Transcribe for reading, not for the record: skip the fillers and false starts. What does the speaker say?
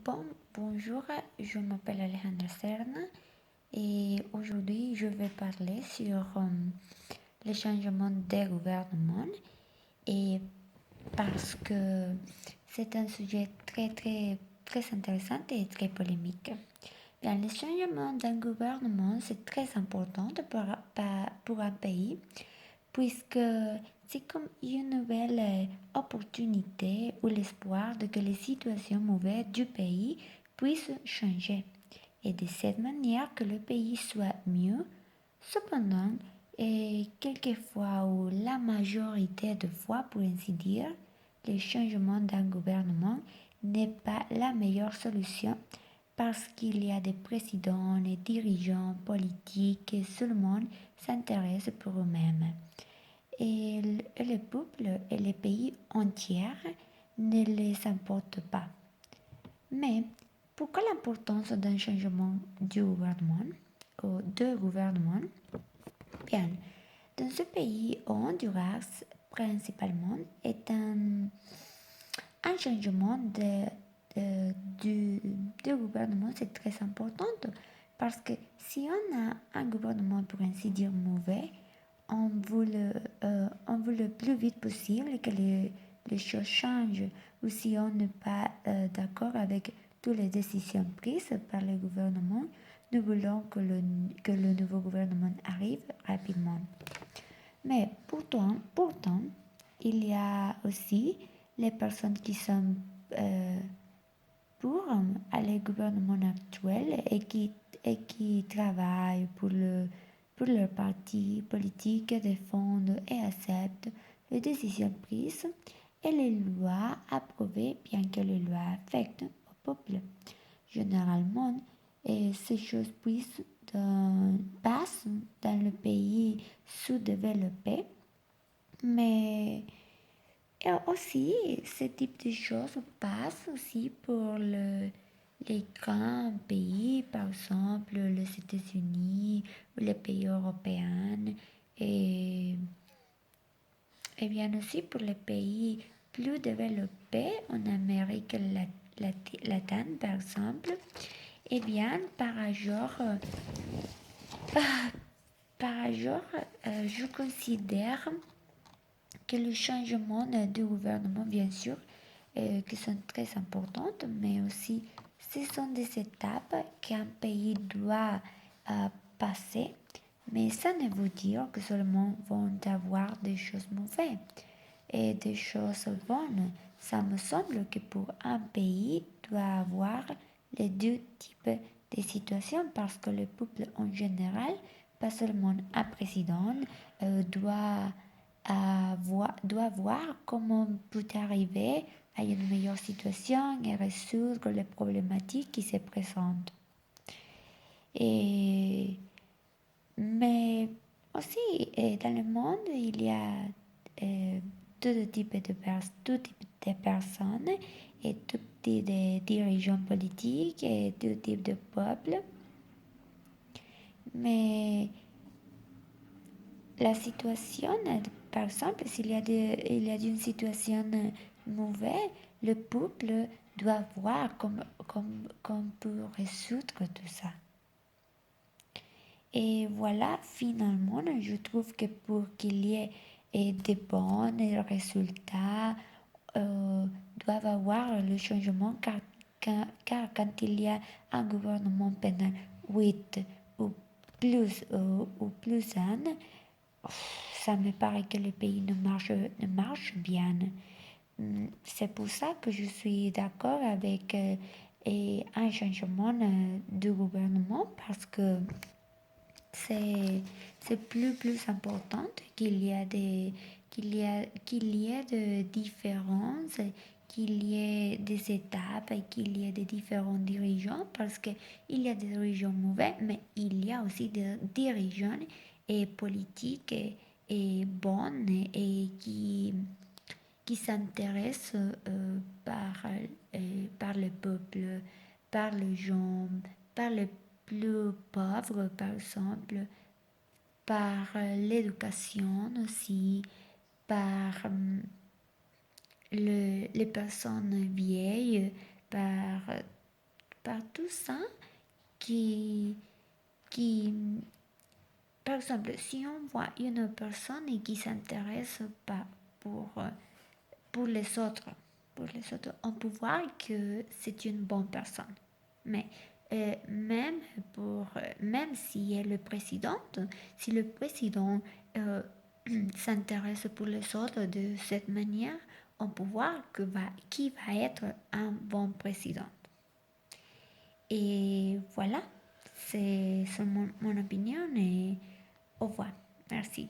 Bonjour, je m'appelle Alejandra Serna et aujourd'hui je vais parler sur le changement des gouvernements et parce que c'est un sujet très intéressant et très polémique. Bien, le changement d'un gouvernement c'est très important pour un pays puisque c'est comme une nouvelle opportunité ou l'espoir de que les situations mauvaises du pays puissent changer et de cette manière que le pays soit mieux. Cependant, et quelquefois ou la majorité de fois pour ainsi dire, le changement d'un gouvernement n'est pas la meilleure solution parce qu'il y a des présidents et dirigeants politiques qui seulement s'intéressent pour eux-mêmes et le peuple et les pays entiers ne les importent pas. Mais pourquoi l'importance d'un changement du gouvernement ou de gouvernement? Bien, dans ce pays, au Honduras principalement, est un changement du, du gouvernement, c'est très important parce que si on a un gouvernement, pour ainsi dire, mauvais, on veut le plus vite possible que les choses changent ou si on n'est pas d'accord avec toutes les décisions prises par le gouvernement, nous voulons que le nouveau gouvernement arrive rapidement. Mais pourtant, il y a aussi les personnes qui sont euh, pour le gouvernement actuel et qui travaillent pour leur parti politique, défendent et acceptent les décisions prises et les lois approuvées bien que les lois affectent au peuple. Généralement, et ces choses passent dans le pays sous-développé, mais et aussi, ce type de choses passe aussi pour les grands pays, par exemple les États-Unis ou les pays européens, et, et bien aussi pour les pays plus développés en Amérique latine, par exemple. Et bien, par ailleurs, je considère que le changement de gouvernement, bien sûr, qui sont très importantes, mais aussi ce sont des étapes qu'un pays doit passer. Mais ça ne veut dire que seulement vont avoir des choses mauvaises et des choses bonnes. Ça me semble que pour un pays doit avoir les deux types de situations parce que le peuple en général, pas seulement un président, doit voir comment peut arriver à une meilleure situation et résoudre les problématiques qui se présentent. Et, mais aussi, dans le monde, il y a euh, tout type de personnes et tout type de dirigeants politiques et tout type de peuples. Mais la situation, par exemple, il y a une situation mauvaise, le peuple doit voir comment peut résoudre tout ça. Et voilà, finalement, je trouve que pour qu'il y ait de bons résultats, doivent avoir le changement car quand il y a un gouvernement pendant 8 ou plus ans, ça me paraît que le pays ne marche bien. C'est pour ça que je suis d'accord avec un changement de gouvernement parce que c'est plus important qu'il y ait de différences, qu'il y ait des étapes et qu'il y ait des différents dirigeants parce que il y a des dirigeants mauvais, mais il y a aussi des dirigeants et politiques et bonnes et qui s'intéressent par le peuple, par les gens, par les plus pauvres par exemple, par l'éducation aussi, par les personnes vieilles, par par tout ça qui, qui, par exemple, si on voit une personne et qui s'intéresse pas pour, pour les autres, on peut voir que c'est une bonne personne. Mais même même si elle est présidente, si le président euh, s'intéresse pour les autres de cette manière, on peut voir qui va être un bon président. Et voilà, c'est mon opinion et au revoir. Merci.